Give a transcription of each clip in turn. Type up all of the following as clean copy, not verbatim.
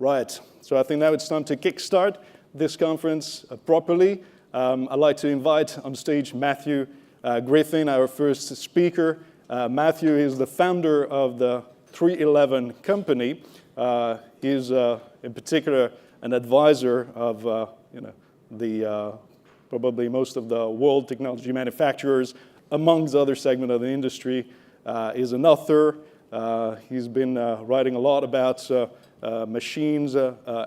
Right, so I think now it's time to kickstart this conference properly. I'd like to invite on stage Matthew Griffin, our first speaker. Matthew is the founder of the 311 company. He's in particular an advisor of probably most of the world technology manufacturers, amongst other segments of the industry. He's an author. He's been writing a lot about machines,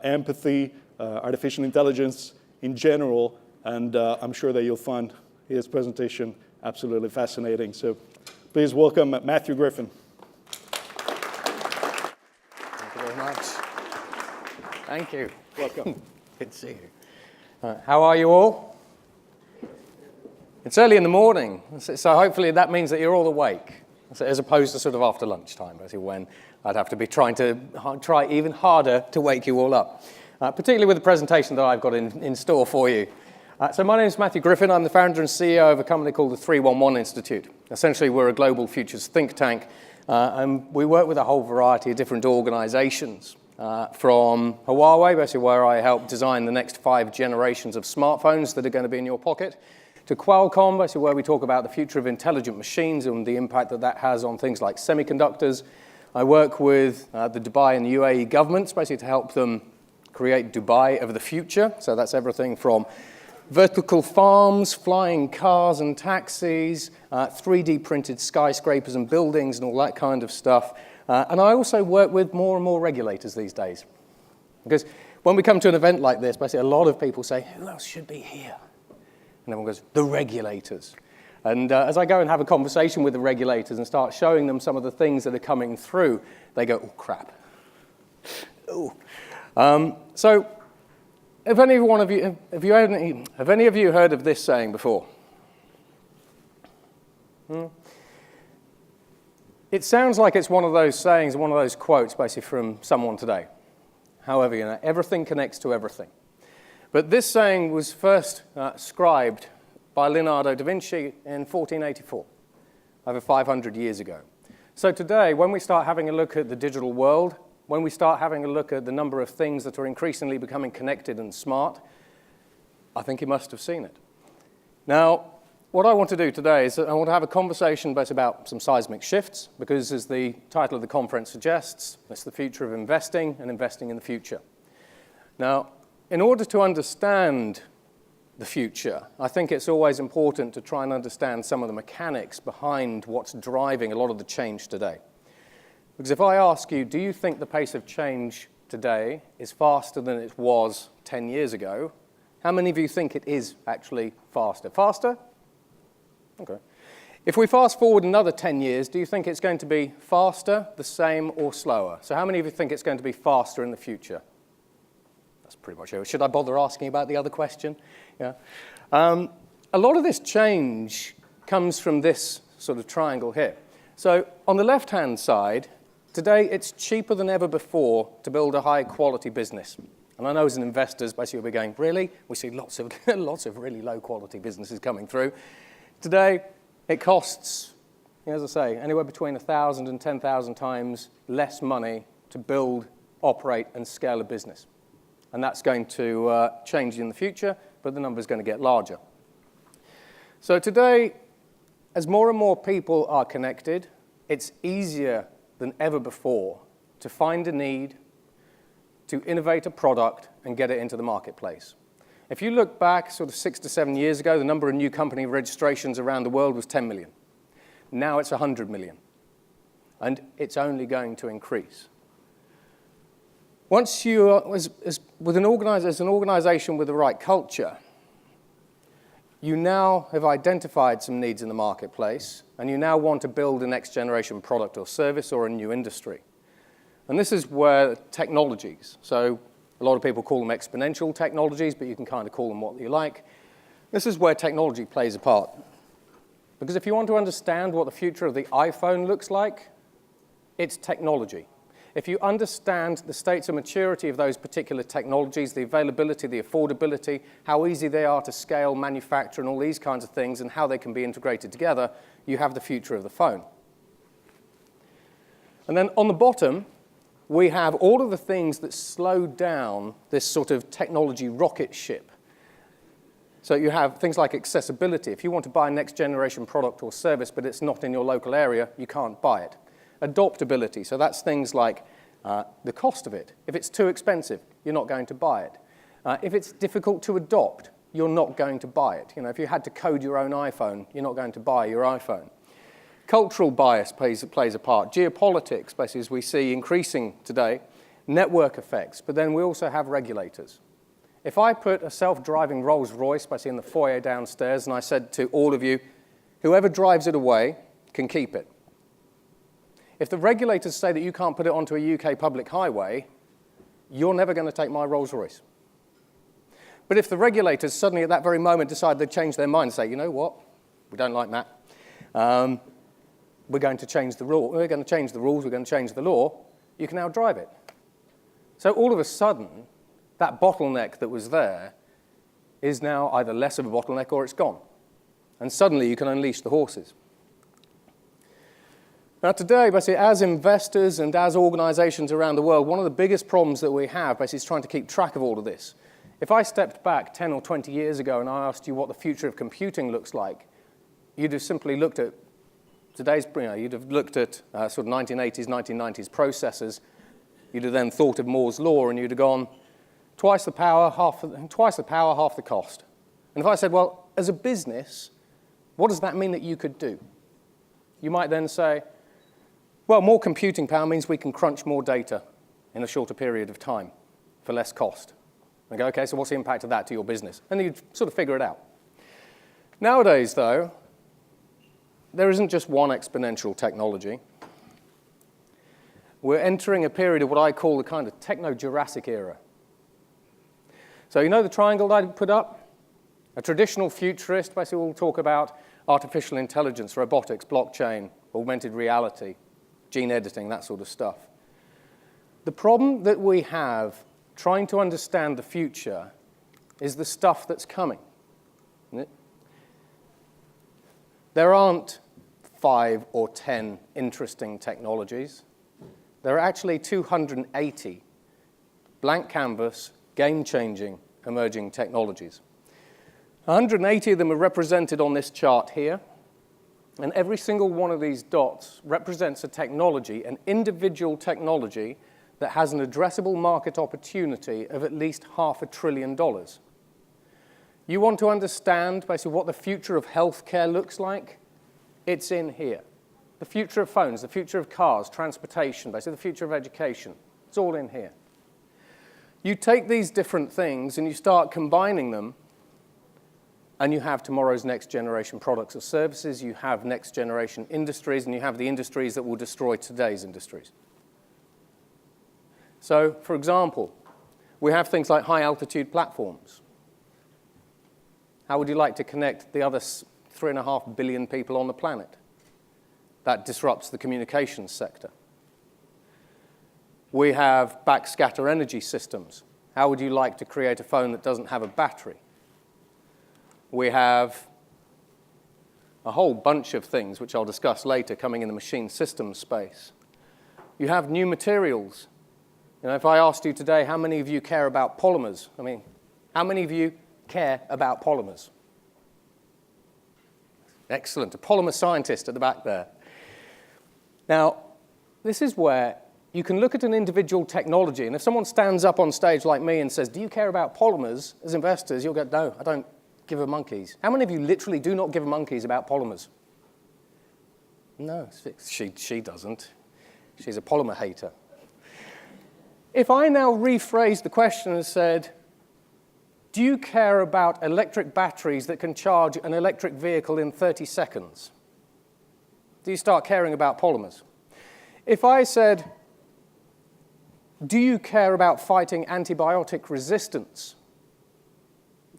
empathy, artificial intelligence in general, and I'm sure that you'll find his presentation absolutely fascinating. So please welcome Matthew Griffin. Thank you very much. Thank you. Welcome. Good to see you. How are you all? It's early in the morning, so hopefully that means that you're all awake, as opposed to sort of after lunchtime, basically when I'd have to be trying to try even harder to wake you all up, particularly with the presentation that I've got in store for you. So my name is Matthew Griffin. I'm the founder and CEO of a company called the 311 Institute. Essentially, we're a global futures think tank, and we work with a whole variety of different organizations, from Huawei, basically where I help design the next 5 generations of smartphones that are going to be in your pocket, to Qualcomm, basically where we talk about the future of intelligent machines and the impact that that has on things like semiconductors. I work with the Dubai and the UAE governments, basically to help them create Dubai of the future. So that's everything from vertical farms, flying cars and taxis, 3D printed skyscrapers and buildings and all that kind of stuff. And I also work with more and more regulators these days. Because when we come to an event like this, basically a lot of people say, who else should be here? And everyone goes, the regulators. And as I go and have a conversation with the regulators and start showing them some of the things that are coming through, they go, oh, crap. Oh. So have any of you heard of this saying before? It sounds like it's one of those sayings, one of those quotes basically from someone today. However, everything connects to everything. But this saying was first scribed by Leonardo da Vinci in 1484, over 500 years ago. So today, when we start having a look at the digital world, when we start having a look at the number of things that are increasingly becoming connected and smart, I think you must have seen it. Now, what I want to do today is I want to have a conversation about some seismic shifts, because as the title of the conference suggests, it's the future of investing and investing in the future. Now, in order to understand the future, I think it's always important to try and understand some of the mechanics behind what's driving a lot of the change today. Because if I ask you, do you think the pace of change today is faster than it was 10 years ago? How many of you think it is actually faster? Faster? Okay. If we fast forward another 10 years, do you think it's going to be faster, the same, or slower? So how many of you think it's going to be faster in the future? That's pretty much it. Should I bother asking about the other question? Yeah. A lot of this change comes from this sort of triangle here. So on the left-hand side, today it's cheaper than ever before to build a high-quality business. And I know as an investor, basically we're going, really? We see lots of really low-quality businesses coming through. Today, it costs, as I say, anywhere between 1,000 and 10,000 times less money to build, operate, and scale a business. And that's going to change in the future, but the number's going to get larger. So today, as more and more people are connected, it's easier than ever before to find a need, to innovate a product, and get it into the marketplace. If you look back sort of 6 to 7 years ago, the number of new company registrations around the world was 10 million. Now it's 100 million. And it's only going to increase. Once you, as an organization with the right culture, you now have identified some needs in the marketplace, and you now want to build a next generation product or service or a new industry. And this is where technologies, so a lot of people call them exponential technologies, but you can kind of call them what you like. This is where technology plays a part. Because if you want to understand what the future of the iPhone looks like, it's technology. If you understand the states of maturity of those particular technologies, the availability, the affordability, how easy they are to scale, manufacture, and all these kinds of things, and how they can be integrated together, you have the future of the phone. And then on the bottom, we have all of the things that slow down this sort of technology rocket ship. So you have things like accessibility. If you want to buy a next generation product or service, but it's not in your local area, you can't buy it. Adoptability, so that's things like the cost of it. If it's too expensive, you're not going to buy it. If it's difficult to adopt, you're not going to buy it. You know, if you had to code your own iPhone, you're not going to buy your iPhone. Cultural bias plays a part. Geopolitics, basically, as we see increasing today. Network effects, but then we also have regulators. If I put a self-driving Rolls-Royce, basically in the foyer downstairs, and I said to all of you, whoever drives it away can keep it. If the regulators say that you can't put it onto a UK public highway, you're never going to take my Rolls-Royce. But if the regulators suddenly at that very moment decide they'd change their mind and say, you know what, we don't like Matt, we're going to change the rule, we're going to change the rules, we're going to change the law, you can now drive it. So all of a sudden, that bottleneck that was there is now either less of a bottleneck or it's gone. And suddenly you can unleash the horses. Now today, basically, as investors and as organizations around the world, one of the biggest problems that we have basically is trying to keep track of all of this. If I stepped back 10 or 20 years ago and I asked you what the future of computing looks like, you'd have simply looked at today's, you'd have looked at sort of 1980s, 1990s processors. You'd have then thought of Moore's law and you'd have gone, twice the power, half the cost. And if I said, well, as a business, what does that mean that you could do? You might then say, well, more computing power means we can crunch more data in a shorter period of time for less cost. And go, okay, so what's the impact of that to your business? And you'd sort of figure it out. Nowadays, though, there isn't just one exponential technology. We're entering a period of what I call the kind of techno-Jurassic era. So you know the triangle that I put up? A traditional futurist basically will talk about artificial intelligence, robotics, blockchain, augmented reality, gene editing, that sort of stuff. The problem that we have trying to understand the future is the stuff that's coming. Isn't it? There aren't 5 or 10 interesting technologies. There are actually 280 blank canvas, game-changing, emerging technologies. 180 of them are represented on this chart here, and every single one of these dots represents a technology, an individual technology that has an addressable market opportunity of at least $500 billion. You want to understand basically what the future of healthcare looks like? It's in here. The future of phones, the future of cars, transportation, basically the future of education. It's all in here. You take these different things and you start combining them, and you have tomorrow's next generation products or services, you have next generation industries, and you have the industries that will destroy today's industries. So, for example, we have things like high altitude platforms. How would you like to connect the other 3.5 billion people on the planet? That disrupts the communications sector. We have backscatter energy systems. How would you like to create a phone that doesn't have a battery? We have a whole bunch of things, which I'll discuss later, coming in the machine systems space. You have new materials. You know, if I asked you today, how many of you care about polymers? I mean, how many of you care about polymers? Excellent. A polymer scientist at the back there. Now, this is where you can look at an individual technology, and if someone stands up on stage like me and says, do you care about polymers? As investors, you'll go, no, I don't give a monkeys. How many of you literally do not give a monkeys about polymers? No, she doesn't. She's a polymer hater. If I now rephrase the question and said, do you care about electric batteries that can charge an electric vehicle in 30 seconds? Do you start caring about polymers? If I said, do you care about fighting antibiotic resistance?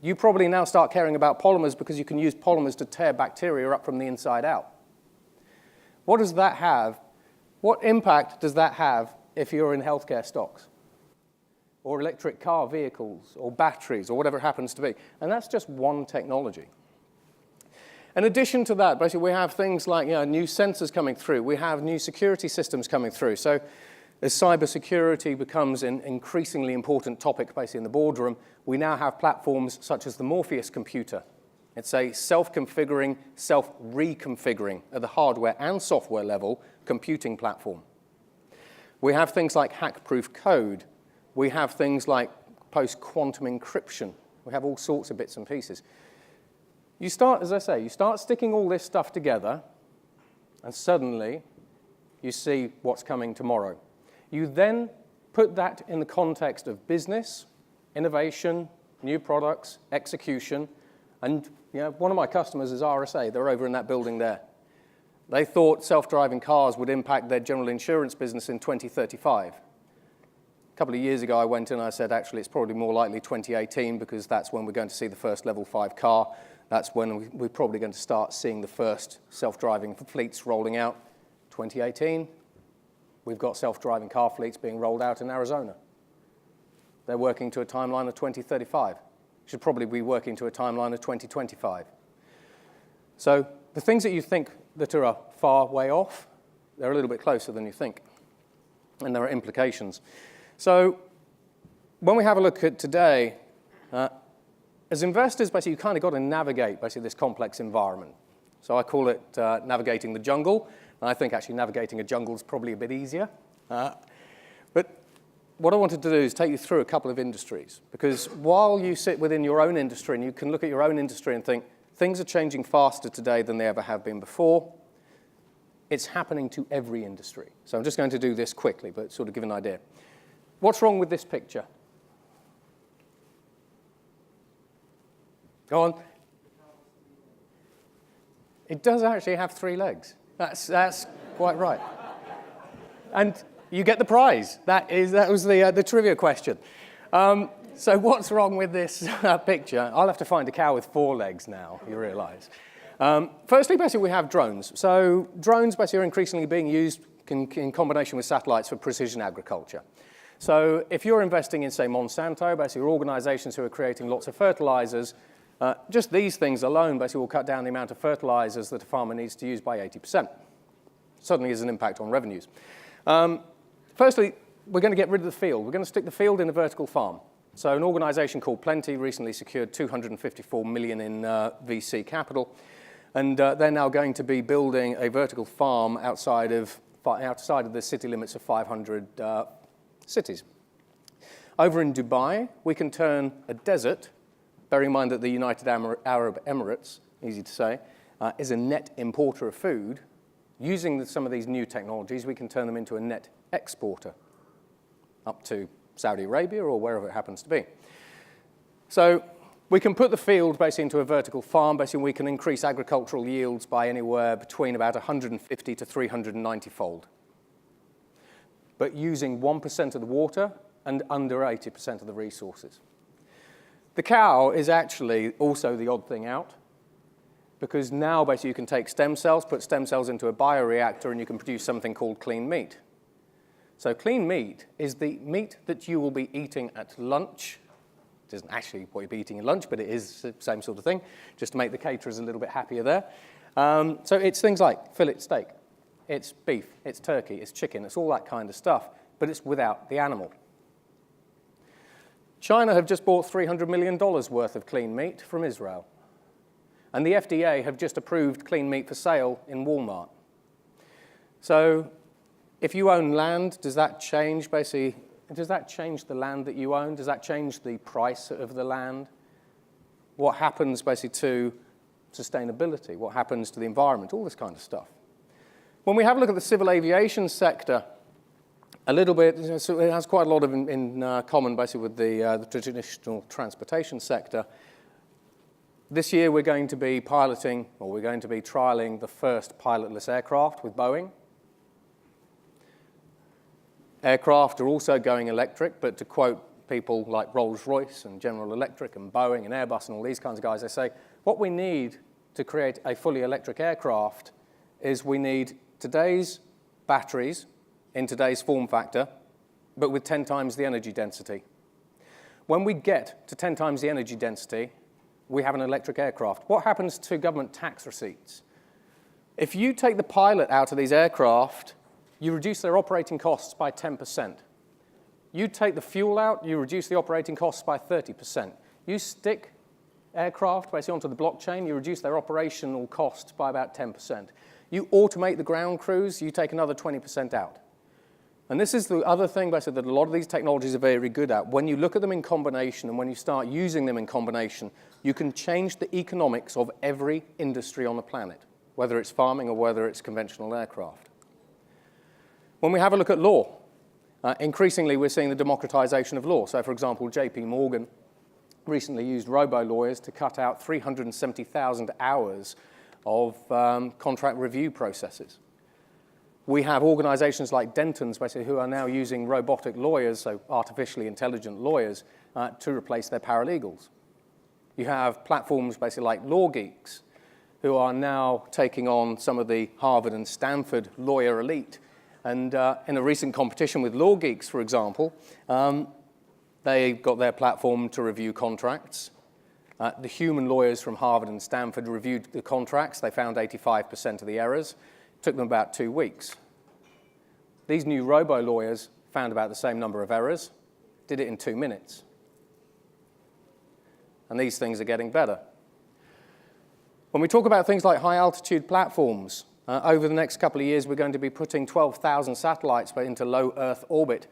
You probably now start caring about polymers because you can use polymers to tear bacteria up from the inside out. What does that have? What impact does that have if you're in healthcare stocks? Or electric car vehicles, or batteries, or whatever it happens to be? And that's just one technology. In addition to that, basically, we have things like new sensors coming through. We have new security systems coming through. So As cybersecurity becomes an increasingly important topic basically in the boardroom, we now have platforms such as the Morpheus computer. It's a self-configuring, self-reconfiguring at the hardware and software level computing platform. We have things like hack-proof code. We have things like post-quantum encryption. We have all sorts of bits and pieces. You start, as I say, you start sticking all this stuff together, and suddenly you see what's coming tomorrow. You then put that in the context of business, innovation, new products, execution, and one of my customers is RSA. They're over in that building there. They thought self-driving cars would impact their general insurance business in 2035. A couple of years ago, I went in and I said, actually, it's probably more likely 2018 because that's when we're going to see the first level 5 car. That's when we're probably going to start seeing the first self-driving fleets rolling out. 2018, we've got self-driving car fleets being rolled out in Arizona. They're working to a timeline of 2035. Should probably be working to a timeline of 2025. So the things that you think that are a far way off, they're a little bit closer than you think. And there are implications. So when we have a look at today, as investors, basically, you kind of got to navigate basically this complex environment. So I call it navigating the jungle. And I think actually navigating a jungle is probably a bit easier. But what I wanted to do is take you through a couple of industries. Because while you sit within your own industry and you can look at your own industry and think, things are changing faster today than they ever have been before, it's happening to every industry. So I'm just going to do this quickly, but sort of give an idea. What's wrong with this picture? Go on. It does actually have 3 legs. That's quite right. And you get the prize. That was the trivia question. So what's wrong with this picture? I'll have to find a cow with 4 legs now, you realize. Firstly, basically, we have drones. So drones basically are increasingly being used in combination with satellites for precision agriculture. So if you're investing in, say, Monsanto, basically organizations who are creating lots of fertilizers, just these things alone basically will cut down the amount of fertilizers that a farmer needs to use by 80%. Suddenly has an impact on revenues. Firstly, we're going to get rid of the field. We're going to stick the field in a vertical farm. So an organization called Plenty recently secured $254 million in VC capital. And they're now going to be building a vertical farm outside of the city limits of 500 cities. Over in Dubai, we can turn a desert, bearing in mind that the United Arab Emirates, easy to say, is a net importer of food. Using some of these new technologies, we can turn them into a net exporter up to Saudi Arabia or wherever it happens to be. So we can put the field basically into a vertical farm. Basically, we can increase agricultural yields by anywhere between about 150 to 390-fold. But using 1% of the water and under 80% of the resources. The cow is actually also the odd thing out, because now basically you can take stem cells, put stem cells into a bioreactor, and you can produce something called clean meat. So clean meat is the meat that you will be eating at lunch. It isn't actually what you'll be eating at lunch, but it is the same sort of thing, just to make the caterers a little bit happier there. So it's things like fillet steak. It's beef, it's turkey, it's chicken, it's all that kind of stuff, but it's without the animal. China have just bought $300 million worth of clean meat from Israel. And the FDA have just approved clean meat for sale in Walmart. So if you own land, does that change basically, does that change the land that you own? Does that change the price of the land? What happens basically to sustainability? What happens to the environment? All this kind of stuff. When we have a look at the civil aviation sector, a little bit, so it has quite a lot of in common basically with the traditional transportation sector. This year we're going to be piloting, or we're going to be trialing the first pilotless aircraft with Boeing. Aircraft are also going electric, but to quote people like Rolls-Royce and General Electric and Boeing and Airbus and all these kinds of guys, they say, what we need to create a fully electric aircraft is we need today's batteries in today's form factor, but with 10 times the energy density. When we get to 10 times the energy density, we have an electric aircraft. What happens to government tax receipts? If you take the pilot out of these aircraft, you reduce their operating costs by 10%. You take the fuel out, you reduce the operating costs by 30%. You stick aircraft basically onto the blockchain, you reduce their operational costs by about 10%. You automate the ground crews, you take another 20% out. And this is the other thing basically that a lot of these technologies are very good at. When you look at them in combination and when you start using them in combination, you can change the economics of every industry on the planet, whether it's farming or whether it's conventional aircraft. When we have a look at law, increasingly we're seeing the democratization of law. So for example, JP Morgan recently used robo-lawyers to cut out 370,000 hours of contract review processes. We have organizations like Denton's basically who are now using robotic lawyers, so artificially intelligent lawyers, to replace their paralegals. You have platforms basically like LawGeeks who are now taking on some of the Harvard and Stanford lawyer elite. And in a recent competition with LawGeeks, for example, they got their platform to review contracts. The human lawyers from Harvard and Stanford reviewed the contracts. They found 85% of the errors. It took them about 2 weeks. These new robo-lawyers found about the same number of errors, did it in 2 minutes. And these things are getting better. When we talk about things like high-altitude platforms, over the next couple of years, we're going to be putting 12,000 satellites into low Earth orbit,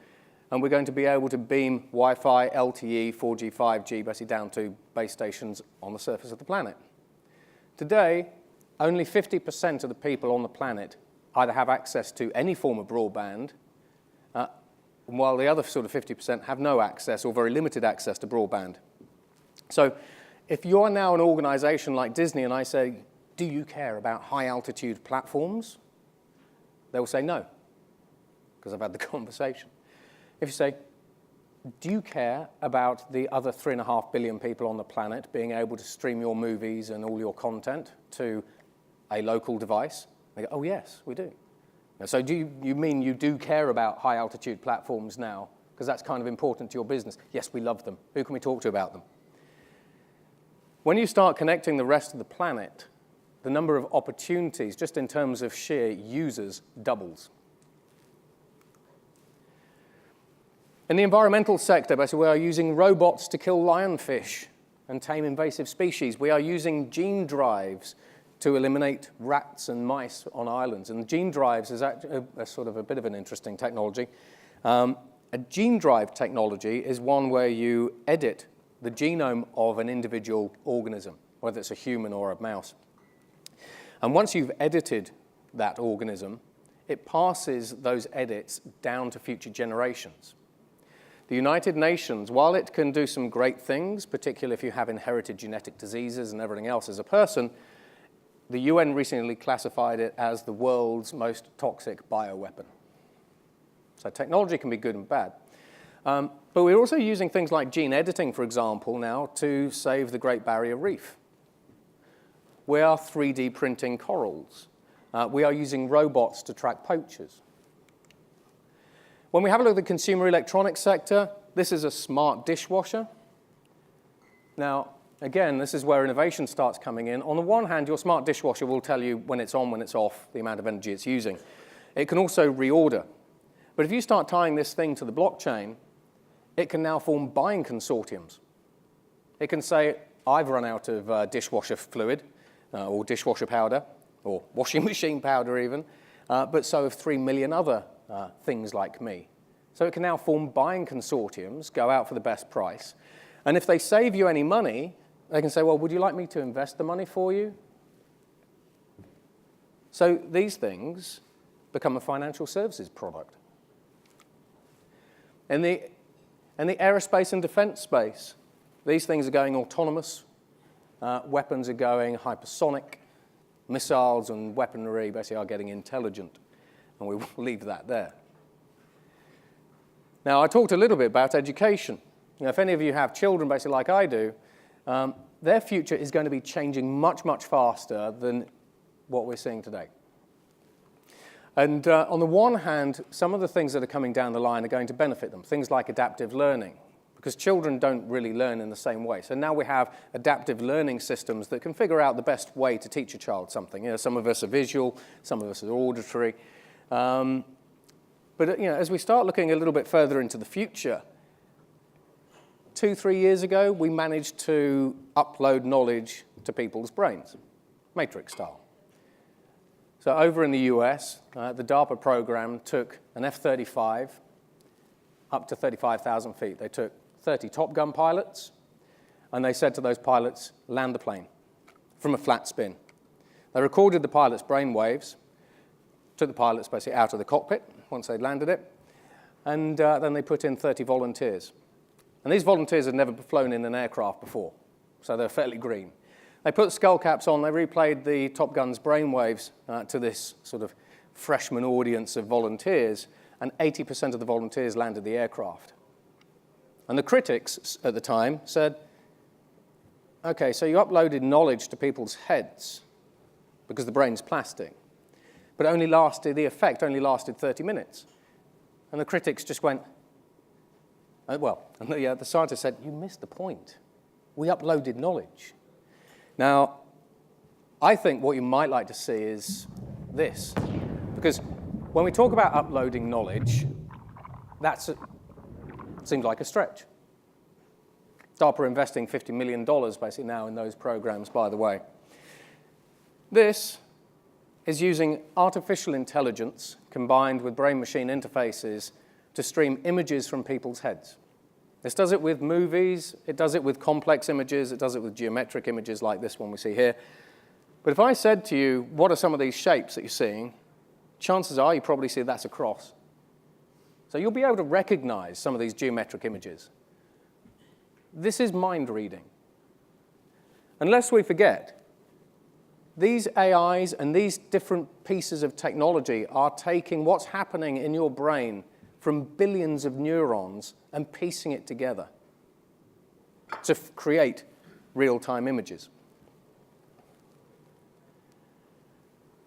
and we're going to be able to beam Wi-Fi, LTE, 4G, 5G, basically down to base stations on the surface of the planet. Today, only 50% of the people on the planet either have access to any form of broadband, while the other sort of 50% have no access or very limited access to broadband. So if you're now an organization like Disney and I say, do you care about high-altitude platforms? They will say no, because I've had the conversation. If you say, do you care about the other 3.5 billion people on the planet being able to stream your movies and all your content to a local device? They go, oh, yes, we do. So do you mean you do care about high-altitude platforms now? Because that's kind of important to your business. Yes, we love them. Who can we talk to about them? When you start connecting the rest of the planet, the number of opportunities, just in terms of sheer users, doubles. In the environmental sector, basically, we are using robots to kill lionfish and tame invasive species. We are using gene drives to eliminate rats and mice on islands. And gene drives is actually a sort of a bit of an interesting technology. A gene drive technology is one where you edit the genome of an individual organism, whether it's a human or a mouse. And once you've edited that organism, it passes those edits down to future generations. The United Nations, while it can do some great things, particularly if you have inherited genetic diseases and everything else as a person, the UN recently classified it as the world's most toxic bioweapon. So technology can be good and bad. But we're also using things like gene editing, for example, now to save the Great Barrier Reef. We are 3D printing corals. We are using robots to track poachers. When we have a look at the consumer electronics sector, this is a smart dishwasher. Now, again, this is where innovation starts coming in. On the one hand, your smart dishwasher will tell you when it's on, when it's off, the amount of energy it's using. It can also reorder. But if you start tying this thing to the blockchain, it can now form buying consortiums. It can say, I've run out of dishwasher fluid, or dishwasher powder, or washing machine powder even, but so have 3 million other things like me. So it can now form buying consortiums, go out for the best price. And if they save you any money, they can say, well, would you like me to invest the money for you? So these things become a financial services product. In the aerospace and defense space, these things are going autonomous. Weapons are going hypersonic. Missiles and weaponry basically are getting intelligent. And we will leave that there. Now, I talked a little bit about education. You know, if any of you have children, basically like I do, their future is going to be changing much, much faster than what we're seeing today. And on the one hand, some of the things that are coming down the line are going to benefit them, things like adaptive learning, because children don't really learn in the same way. So now we have adaptive learning systems that can figure out the best way to teach a child something. You know, some of us are visual, some of us are auditory. But as we start looking a little bit further into the future, 2-3 years ago, we managed to upload knowledge to people's brains, matrix style. So over in the US, the DARPA program took an F-35 up to 35,000 feet. They took 30 Top Gun pilots, and they said to those pilots, land the plane from a flat spin. They recorded the pilots' brain waves, took the pilots basically out of the cockpit once they'd landed it, and then they put in 30 volunteers. And these volunteers had never flown in an aircraft before, so they're fairly green. They put skull caps on, they replayed the Top Gun's brainwaves to this sort of freshman audience of volunteers, and 80% of the volunteers landed the aircraft. And the critics at the time said, okay, so you uploaded knowledge to people's heads because the brain's plastic, but the effect only lasted 30 minutes. And the critics just went, and the scientist said, you missed the point. We uploaded knowledge. Now, I think what you might like to see is this, because when we talk about uploading knowledge, seems like a stretch. DARPA are investing $50 million basically now in those programs, by the way. This is using artificial intelligence combined with brain-machine interfaces to stream images from people's heads. This does it with movies, it does it with complex images, it does it with geometric images like this one we see here. But if I said to you, what are some of these shapes that you're seeing, chances are you probably see that's a cross. So you'll be able to recognize some of these geometric images. This is mind reading. And lest we forget, these AIs and these different pieces of technology are taking what's happening in your brain from billions of neurons and piecing it together to create real-time images.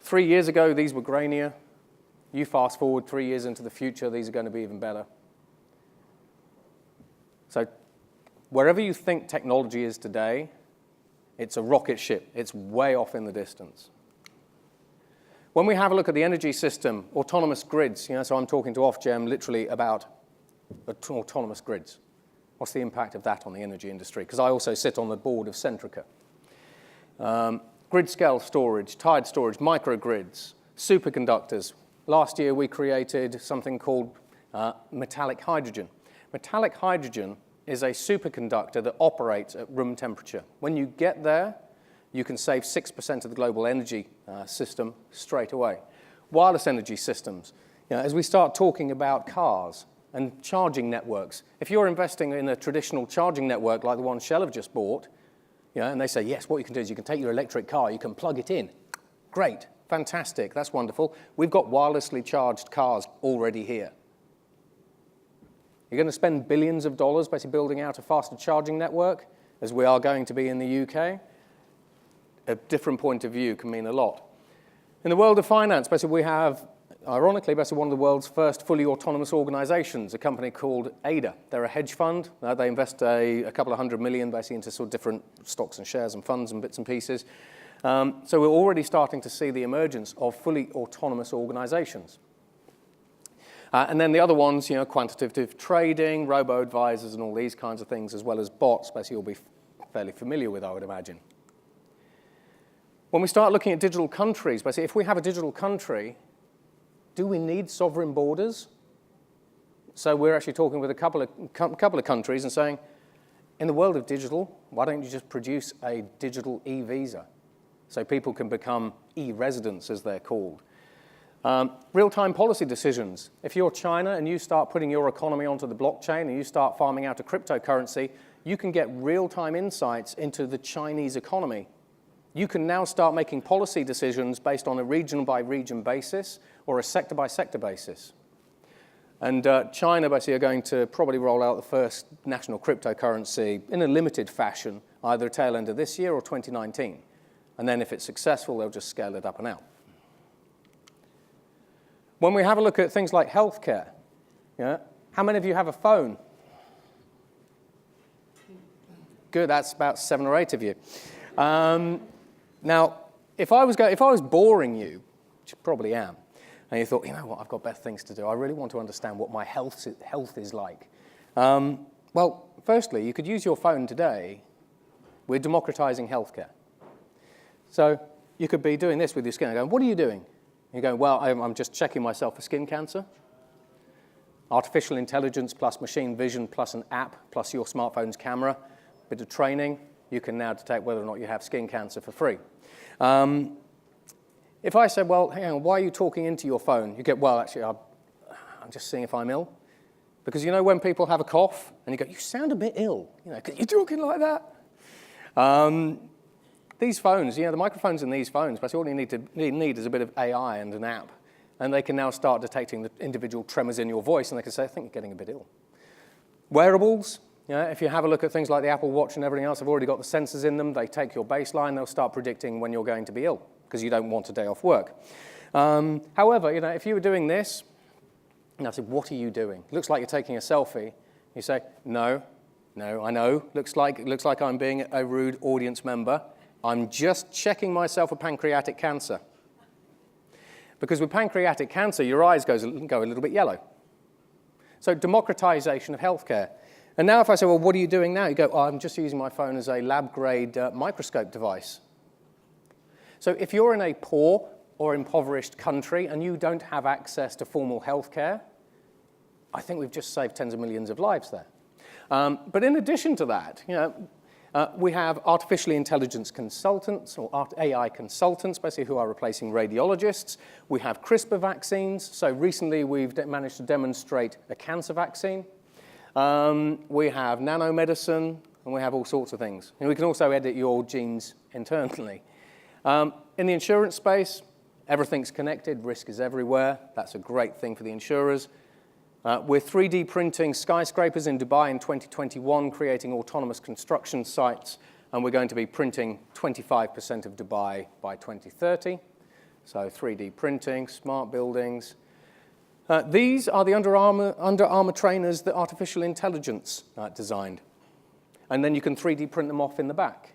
3 years ago, these were grainier. You fast forward 3 years into the future, these are going to be even better. So wherever you think technology is today, it's a rocket ship. It's way off in the distance. When we have a look at the energy system, autonomous grids, so I'm talking to Ofgem literally about autonomous grids. What's the impact of that on the energy industry? Because I also sit on the board of Centrica. Grid scale storage, tide storage, microgrids, superconductors. Last year we created something called metallic hydrogen. Metallic hydrogen is a superconductor that operates at room temperature. When you get there, you can save 6% of the global energy system straight away. Wireless energy systems. As we start talking about cars and charging networks, if you're investing in a traditional charging network like the one Shell have just bought, and they say, yes, what you can do is you can take your electric car, you can plug it in. Great, fantastic, that's wonderful. We've got wirelessly charged cars already here. You're going to spend billions of dollars basically building out a faster charging network, as we are going to be in the UK. A different point of view can mean a lot. In the world of finance, basically we have, ironically, basically one of the world's first fully autonomous organizations, a company called Ayse. They're a hedge fund. They invest a couple of $100 million basically into sort of different stocks and shares and funds and bits and pieces. So we're already starting to see the emergence of fully autonomous organizations. And then the other ones, quantitative trading, robo-advisors and all these kinds of things, as well as bots, basically you'll be fairly familiar with, I would imagine. When we start looking at digital countries, basically, if we have a digital country, do we need sovereign borders? So we're actually talking with a couple of countries and saying, in the world of digital, why don't you just produce a digital e-visa so people can become e-residents, as they're called? Real-time policy decisions. If you're China and you start putting your economy onto the blockchain and you start farming out a cryptocurrency, you can get real-time insights into the Chinese economy. You can now start making policy decisions based on a region-by-region basis or a sector-by-sector basis. And China basically are going to probably roll out the first national cryptocurrency in a limited fashion, either tail end of this year or 2019. And then if it's successful, they'll just scale it up and out. When we have a look at things like healthcare, how many of you have a phone? Good, that's about 7 or 8 of you. Now, if I was boring you, which I probably am, and you thought, you know what, I've got better things to do. I really want to understand what my health is like. Well, firstly, you could use your phone today. We're democratizing healthcare. So you could be doing this with your skin and going, what are you doing? And you're going, well, I'm just checking myself for skin cancer. Artificial intelligence plus machine vision plus an app plus your smartphone's camera, bit of training, you can now detect whether or not you have skin cancer for free. If I said, well, hang on, why are you talking into your phone? You get, well, actually, I'm just seeing if I'm ill. Because you know when people have a cough, and you go, you sound a bit ill, you know, 'cause you're talking like that. These phones, you know, the microphones in these phones, basically all you need is a bit of AI and an app. And they can now start detecting the individual tremors in your voice, and they can say, I think you're getting a bit ill. Wearables, you know, if you have a look at things like the Apple Watch and everything else, they've already got the sensors in them. They take your baseline. They'll start predicting when you're going to be ill, because you don't want a day off work. However, you know, if you were doing this, and I said, what are you doing? Looks like you're taking a selfie. You say, no, I know. Looks like I'm being a rude audience member. I'm just checking myself for pancreatic cancer. Because with pancreatic cancer, your eyes go a little bit yellow. So democratization of healthcare. And now if I say, well, what are you doing now? You go, oh, I'm just using my phone as a lab-grade microscope device. So if you're in a poor or impoverished country and you don't have access to formal healthcare, I think we've just saved tens of millions of lives there. But in addition to that, you know, we have artificial intelligence consultants, or AI consultants, basically, who are replacing radiologists. We have CRISPR vaccines. So recently, we've managed to demonstrate a cancer vaccine. We have nanomedicine, and we have all sorts of things. And we can also edit your genes internally. In the insurance space, everything's connected. Risk is everywhere. That's a great thing for the insurers. We're 3D printing skyscrapers in Dubai in 2021, creating autonomous construction sites, and we're going to be printing 25% of Dubai by 2030. So 3D printing, smart buildings. These are the Under Armour trainers that artificial intelligence designed. And then you can 3D print them off in the back.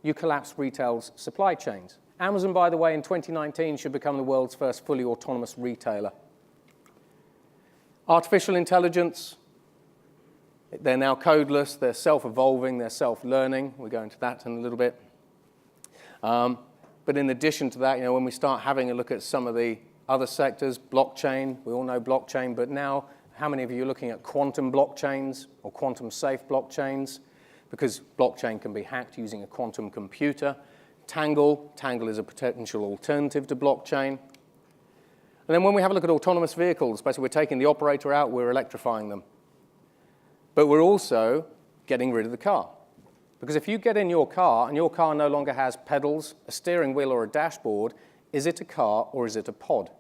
You collapse retail's supply chains. Amazon, by the way, in 2019 should become the world's first fully autonomous retailer. Artificial intelligence, they're now codeless, they're self-evolving, they're self-learning. We'll go into that in a little bit. But in addition to that, you know, when we start having a look at some of the other sectors, blockchain, we all know blockchain, but now how many of you are looking at quantum blockchains or quantum-safe blockchains? Because blockchain can be hacked using a quantum computer. Tangle is a potential alternative to blockchain. And then when we have a look at autonomous vehicles, basically we're taking the operator out, we're electrifying them. But we're also getting rid of the car. Because if you get in your car and your car no longer has pedals, a steering wheel, or a dashboard, is it a car or is it a pod?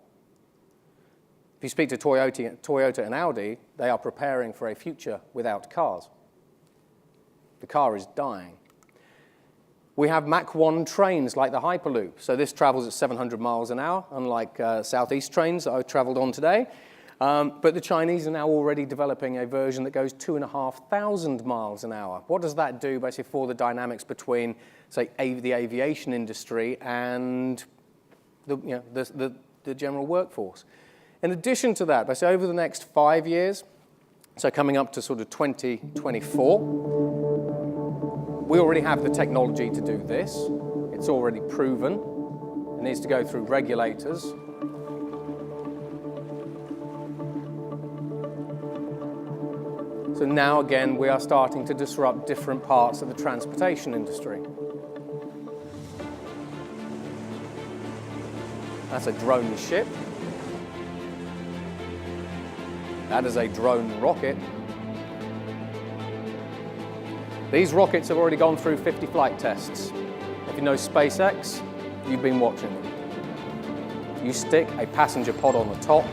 If you speak to Toyota and Audi, they are preparing for a future without cars. The car is dying. We have Mach 1 trains like the Hyperloop. So this travels at 700 miles an hour, unlike Southeast trains that I traveled on today. But the Chinese are now already developing a version that goes 2,500 miles an hour. What does that do basically for the dynamics between, say, the aviation industry and the general workforce? In addition to that, basically over the next 5 years, so coming up to sort of 2024, we already have the technology to do this. It's already proven. It needs to go through regulators. So now, again, we are starting to disrupt different parts of the transportation industry. That's a drone ship. That is a drone rocket. These rockets have already gone through 50 flight tests. If you know SpaceX, you've been watching them. You stick a passenger pod on the top.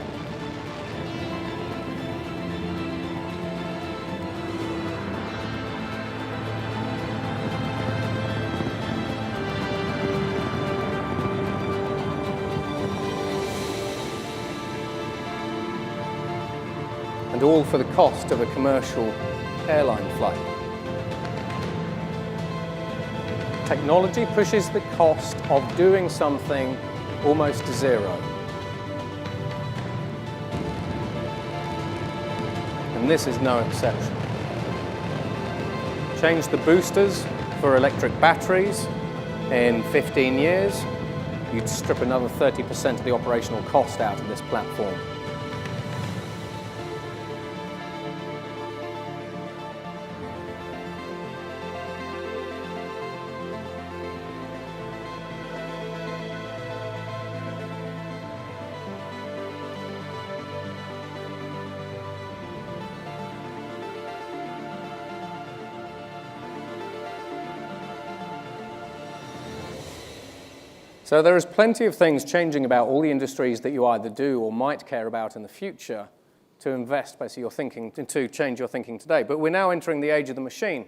And all for the cost of a commercial airline flight. Technology pushes the cost of doing something almost to zero. and this is no exception. Change the boosters for electric batteries in 15 years, you'd strip another 30% of the operational cost out of this platform. So there is plenty of things changing about all the industries that you either do or might care about in the future to invest basically your thinking, to change your thinking today. But we're now entering the age of the machine.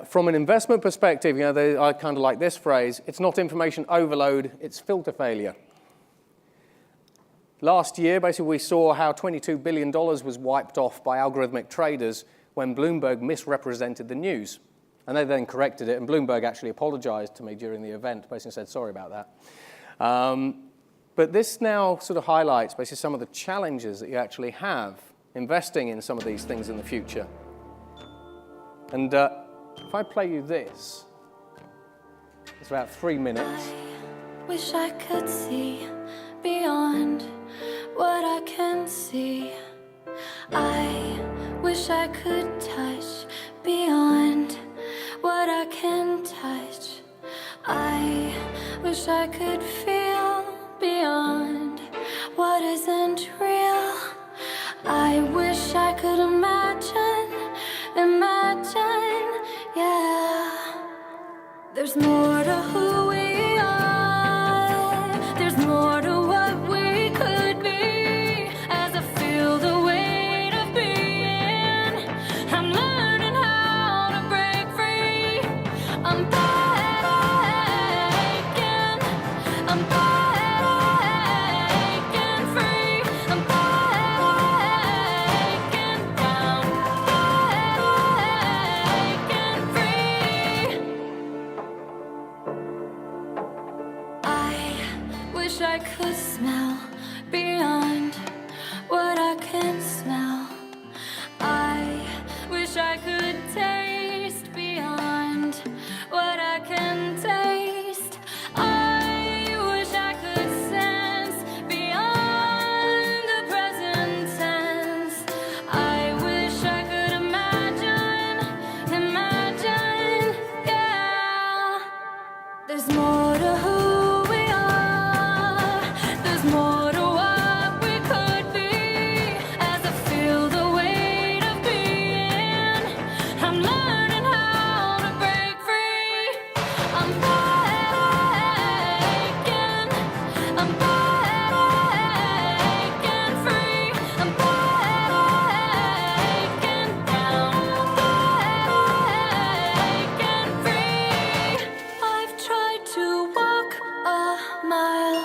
From an investment perspective, I kind of like this phrase, it's not information overload, it's filter failure. Last year, basically, we saw how $22 billion was wiped off by algorithmic traders when Bloomberg misrepresented the news. And they then corrected it, and Bloomberg actually apologized to me during the event, basically said, sorry about that. But this now sort of highlights basically some of the challenges that you actually have investing in some of these things in the future. And if I play you this, it's about 3 minutes. I wish I could see beyond what I can see. I wish I could touch beyond what I can touch. I wish I could feel beyond what isn't real. I wish I could imagine, yeah. There's more to who we are. There's more to what we could be. As I feel the weight of being, I'm learning how to break free. I'm breaking free. I'm breaking down, breaking free. I wish I could smell beyond what I can smell. I wish I could taste beyond what I can taste. I wish I could sense beyond the present tense. I wish I could imagine, yeah. There's more to who we are. There's more to what we could be. As I feel the weight of being, I'm learning how to break free. I'm breaking free. I'm breaking down, breaking free. I've tried to walk a mile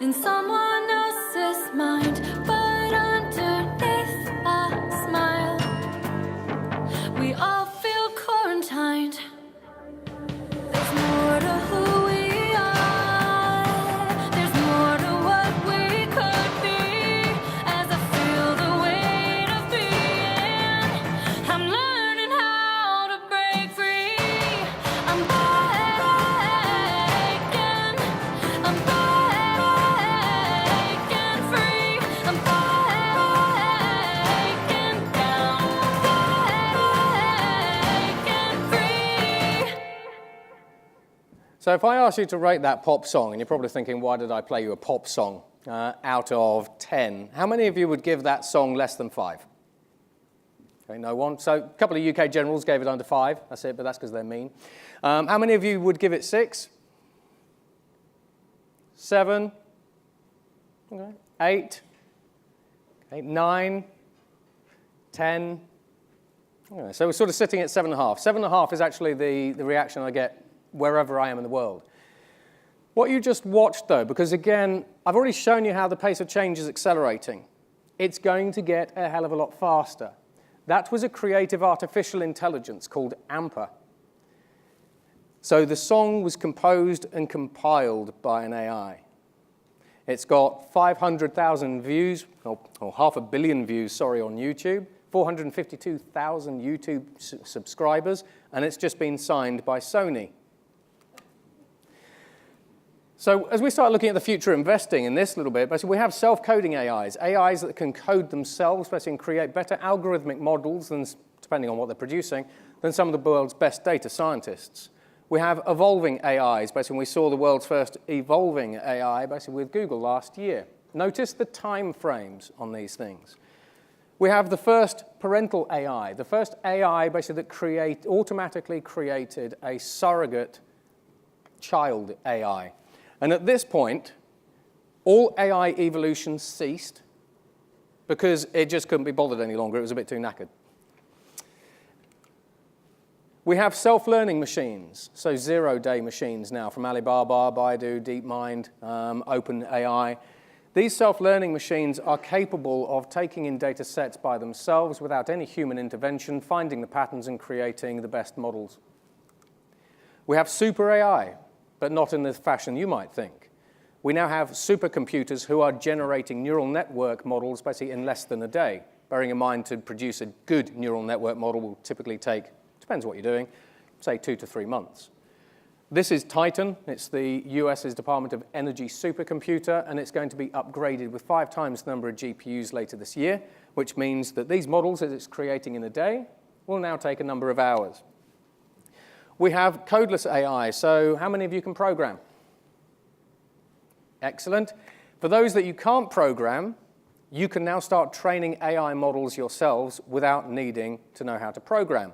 in someone else's mind, but underneath a smile, we all feel quarantined. There's more to who we are. There's more to what we could be. As I feel the weight of being, I'm learning how to break free. I'm breaking free. I'm breaking down, breaking free. So if I ask you to rate that pop song, and you're probably thinking, why did I play you a pop song out of 10? How many of you would give that song less than 5? Okay, no one. So a couple of UK generals gave it under 5. That's it, but that's because they're mean. How many of you would give it 6? 7? Okay. 8? Okay. 9? 10? Okay. So we're sort of sitting at 7.5. 7.5 is actually the reaction I get wherever I am in the world. What you just watched, though, because again, I've already shown you how the pace of change is accelerating. It's going to get a hell of a lot faster. That was a creative artificial intelligence called AMPA. So the song was composed and compiled by an AI. It's got 500,000 views, or 500 million views, sorry, on YouTube, 452,000 YouTube subscribers, and it's just been signed by Sony. So as we start looking at the future of investing in this little bit, basically we have self-coding AIs that can code themselves, basically, and create better algorithmic models, than, depending on what they're producing, than some of the world's best data scientists. We have evolving AIs, basically we saw the world's first evolving AI, basically with Google last year. Notice the time frames on these things. We have the first parental AI, the first AI basically that automatically created a surrogate child AI. And at this point, all AI evolution ceased because it just couldn't be bothered any longer. It was a bit too knackered. We have self-learning machines, so zero-day machines now from Alibaba, Baidu, DeepMind, OpenAI. These self-learning machines are capable of taking in data sets by themselves without any human intervention, finding the patterns and creating the best models. We have super AI, but not in the fashion you might think. We now have supercomputers who are generating neural network models basically in less than a day. Bearing in mind, to produce a good neural network model will typically take, depends what you're doing, say 2 to 3 months. This is Titan. It's the US's Department of Energy supercomputer, and it's going to be upgraded with 5 times the number of GPUs later this year, which means that these models that it's creating in a day will now take a number of hours. We have codeless AI. So how many of you can program? Excellent. For those that you can't program, you can now start training AI models yourselves without needing to know how to program.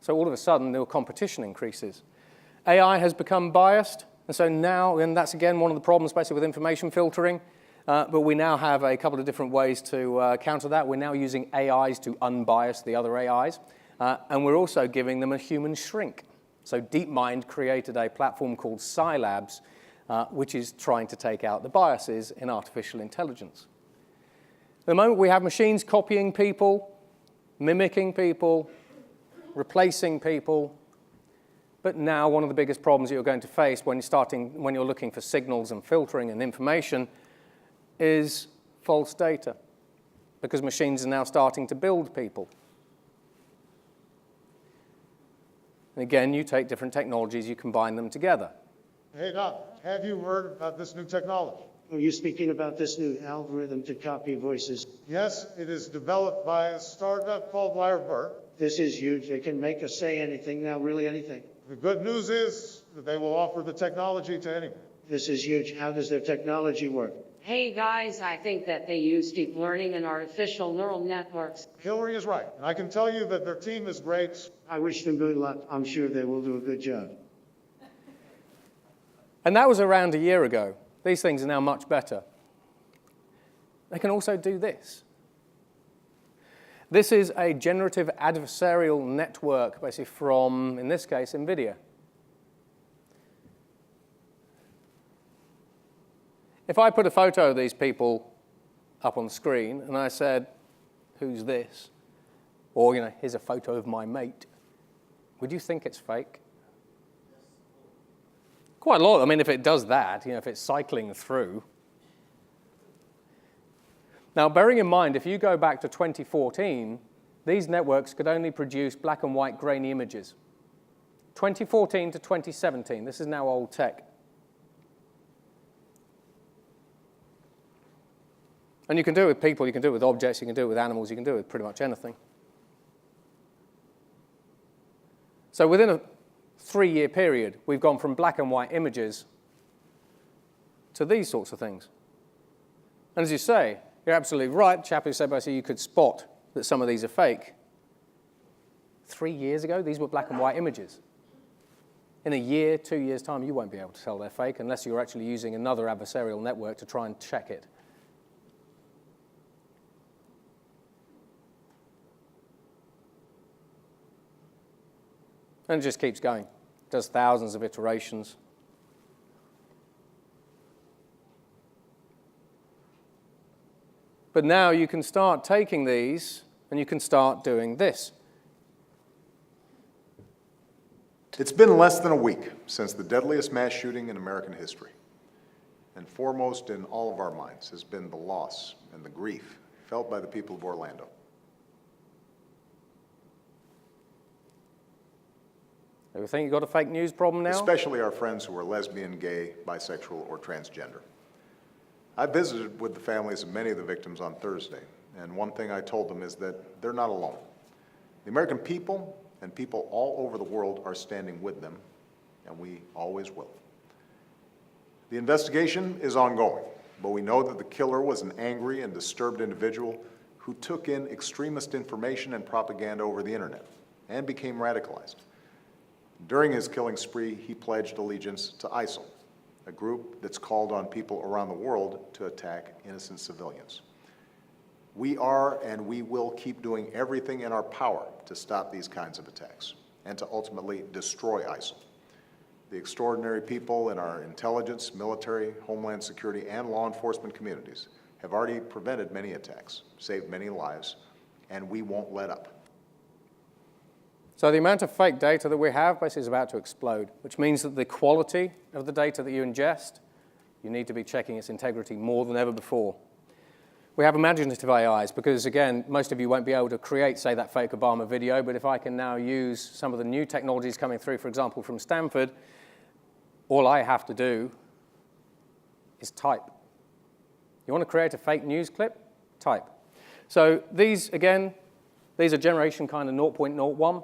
So all of a sudden, the competition increases. AI has become biased, and so now, and that's again one of the problems basically with information filtering, but we now have a couple of different ways to counter that. We're now using AIs to unbias the other AIs, and we're also giving them a human shrink. So DeepMind created a platform called Scilabs, which is trying to take out the biases in artificial intelligence. At the moment, we have machines copying people, mimicking people, replacing people. But now one of the biggest problems you're going to face when you're looking for signals and filtering and information is false data, because machines are now starting to build people. And again, you take different technologies, you combine them together. Hey, Doc, have you heard about this new technology? Are you speaking about this new algorithm to copy voices? Yes, it is developed by a startup called Lyrebird. This is huge. They can make us say anything now, really anything. The good news is that they will offer the technology to anyone. This is huge. How does their technology work? Hey guys, I think that they use deep learning and artificial neural networks. Hillary is right, and I can tell you that their team is great. I wish them good luck. I'm sure they will do a good job. And that was around a year ago. These things are now much better. They can also do this. This is a generative adversarial network, basically from, in this case, NVIDIA. If I put a photo of these people up on the screen and I said, who's this? Or, here's a photo of my mate, would you think it's fake? Quite a lot. I mean, if it does that, if it's cycling through. Now, bearing in mind, if you go back to 2014, these networks could only produce black and white grainy images. 2014 to 2017, this is now old tech. And you can do it with people, you can do it with objects, you can do it with animals, you can do it with pretty much anything. So within a 3-year period, we've gone from black and white images to these sorts of things. And as you say, you're absolutely right. The chap who said basically you could spot that some of these are fake. 3 years ago, these were black and white images. In a year, 2 years' time, you won't be able to tell they're fake unless you're actually using another adversarial network to try and check it. And it just keeps going. It does thousands of iterations. But now you can start taking these and you can start doing this. It's been less than a week since the deadliest mass shooting in American history. And foremost in all of our minds has been the loss and the grief felt by the people of Orlando. You think you've got a fake news problem now? Especially our friends who are lesbian, gay, bisexual, or transgender. I visited with the families of many of the victims on Thursday, and one thing I told them is that they're not alone. The American people and people all over the world are standing with them, and we always will. The investigation is ongoing, but we know that the killer was an angry and disturbed individual who took in extremist information and propaganda over the internet and became radicalized. During his killing spree, he pledged allegiance to Ayse, a group that's called on people around the world to attack innocent civilians. We are and we will keep doing everything in our power to stop these kinds of attacks and to ultimately destroy Ayse. The extraordinary people in our intelligence, military, homeland security, and law enforcement communities have already prevented many attacks, saved many lives, and we won't let up. So the amount of fake data that we have basically is about to explode, which means that the quality of the data that you ingest, you need to be checking its integrity more than ever before. We have imaginative AIs because, again, most of you won't be able to create, say, that fake Obama video, but if I can now use some of the new technologies coming through, for example, from Stanford, all I have to do is type. You want to create a fake news clip? Type. So these, again, these are generation kind of 0.01.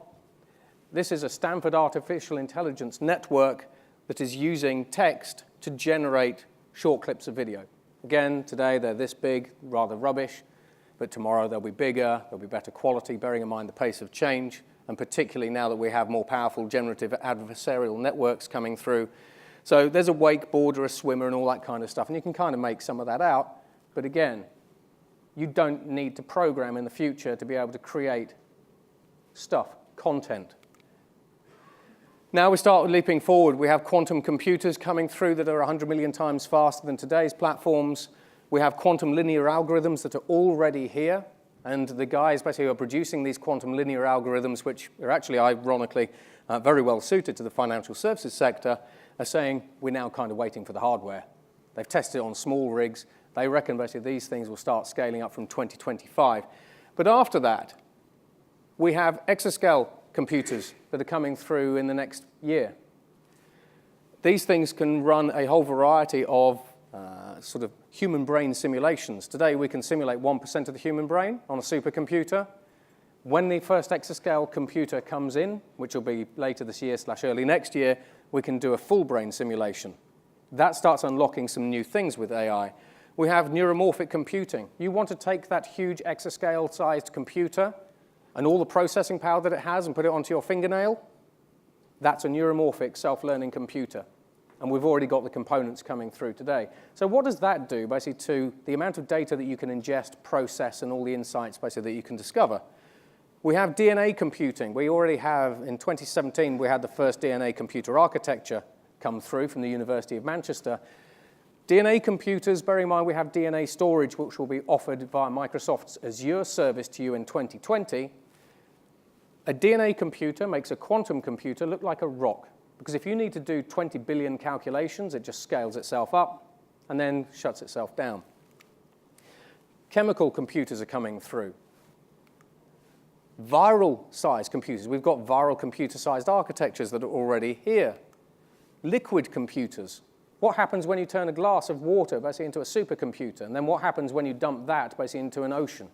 This is a Stanford artificial intelligence network that is using text to generate short clips of video. Again, today they're this big, rather rubbish, but tomorrow they'll be bigger, they'll be better quality, bearing in mind the pace of change, and particularly now that we have more powerful generative adversarial networks coming through. So there's a wakeboarder, a swimmer, and all that kind of stuff, and you can kind of make some of that out. But again, you don't need to program in the future to be able to create stuff, content. Now we start leaping forward. We have quantum computers coming through that are 100 million times faster than today's platforms. We have quantum linear algorithms that are already here. And the guys basically who are producing these quantum linear algorithms, which are actually, ironically, very well suited to the financial services sector, are saying we're now kind of waiting for the hardware. They've tested it on small rigs. They reckon basically these things will start scaling up from 2025. But after that, we have exascale computers that are coming through in the next year. These things can run a whole variety of sort of human brain simulations. Today, we can simulate 1% of the human brain on a supercomputer. When the first exascale computer comes in, which will be later this year / early next year, we can do a full brain simulation. That starts unlocking some new things with AI. We have neuromorphic computing. You want to take that huge exascale-sized computer and all the processing power that it has and put it onto your fingernail? That's a neuromorphic self-learning computer. And we've already got the components coming through today. So what does that do, basically, to the amount of data that you can ingest, process, and all the insights, basically, that you can discover? We have DNA computing. We already have, in 2017, we had the first DNA computer architecture come through from the University of Manchester. DNA computers, bear in mind we have DNA storage, which will be offered via Microsoft's Azure service to you in 2020. A DNA computer makes a quantum computer look like a rock. Because if you need to do 20 billion calculations, it just scales itself up and then shuts itself down. Chemical computers are coming through. Viral-sized computers. We've got viral computer-sized architectures that are already here. Liquid computers. What happens when you turn a glass of water basically into a supercomputer? And then what happens when you dump that basically into an ocean?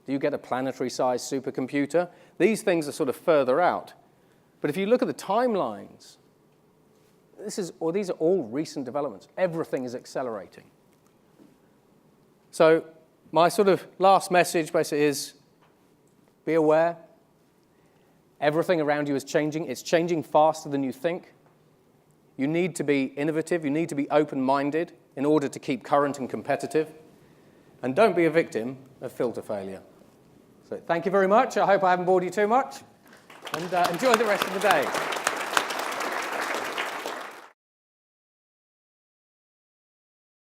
Do you get a planetary-sized supercomputer? These things are sort of further out. But if you look at the timelines, these are all recent developments. Everything is accelerating. So my sort of last message basically is be aware. Everything around you is changing. It's changing faster than you think. You need to be innovative. You need to be open-minded in order to keep current and competitive. And don't be a victim of filter failure. So thank you very much. I hope I haven't bored you too much. And enjoy the rest of the day.